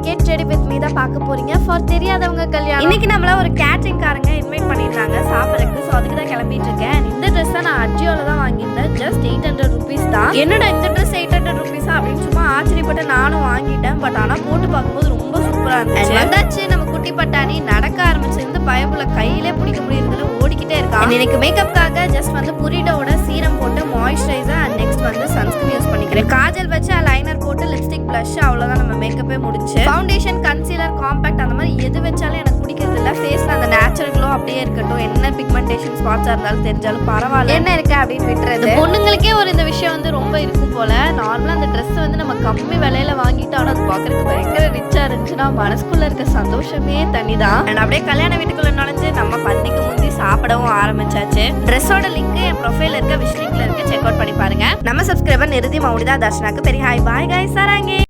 Get ready with me தான் பார்க்க போறீங்க ஃபார் தெரியாதவங்க கல்யாணம். இன்னைக்கு நம்மள ஒரு கேட்டரிங் காரங்க இன்வைட் பண்ணிருந்தாங்க சாப்பிடறதுக்கு. ஸோ அதுக்கு தான் கிளம்பிட்டு இருக்கேன். இந்த ட்ரெஸ்ஸை நான் அஜியோல தான் வாங்கியிருந்தேன். ஜஸ்ட் 800 rupees தான். என்னடா இந்த ட்ரெஸ் 800 rupees அப்படின்னு சும்மா ஆச்சரியப்பட்டு நானும் வாங்கிட்டேன். பட் ஆனால் போட்டு பார்க்கும்போது ரொம்ப சூப்பராக இருந்துச்சு. வந்தாச்சு நம்ம குட்டி பட்டாணி நடக்க ஆரம்பிச்சிருந்து பயப்புல கையிலே பிடிக்க முடியறதுல ஓடிக்கிட்டே இருக்கான். எனக்கு மேக்கப்காக ஜஸ்ட் வந்து புரிடோட சீரம் போட்டு மாய்ஸ்சரைசர் அண்ட் நெக்ஸ்ட் வந்து சன்ஸ்கிரீன் யூஸ் பண்ணிக்கிறேன். காஜல் வச்சு லைனர் போட்டு லிப்ஸ்டிக் ப்ளஷ் அவ்வளோதான் நம்ம மேக்கப்பே முடிச்சு. ஃபவுண்டேஷன் கன்சீலர் காம்பேக்ட் அந்த மாதிரி எது வச்சாலும் எனக்கு பிடிக்கிறது இல்லை. ஃபேஸில் அந்த நேச்சுரல் க்ளோ அப்படியே இருக்கட்டும். என்ன பிக்மெண்டேஷன் ஸ்பாட்ஸாக இருந்தாலும் தெரிஞ்சாலும் பரவாயில்ல, என்ன இருக்கு அப்படின்னு விட்டுறது. பொண்ணுங்களுக்கே ஒரு இந்த விஷயம் வந்து ரொம்ப இருக்கும் போல. நார்மலாக அந்த ட்ரெஸ் வந்து நம்ம கம்மி விலையில வாங்கிட்டோம். ஆனால் அது பார்க்கறதுக்கு பயங்கர ரிச்சா இருந்துச்சுன்னா மனசுக்குள்ள இருக்க சந்தோஷமே தனிதான். அண்ட் அப்படியே கல்யாண வீட்டுக்குள்ள நுழைஞ்சு நம்ம பண்டிகை முந்தி சாப்பிடவும் ஆரம்பிச்சாச்சு. ட்ரெஸ்ஸோட லிங்க் என் ப்ரொஃபைல் இருக்க விஷ் லிங்க்ல இருக்கு, செக் அவுட் பண்ணி பாருங்க. நம்ம சப்ஸ்கிரைபர் நிருதி மௌலிதா தர்ஷனாக்கு பெரிய ஹாய் பாய் गाइस சாராங்கே.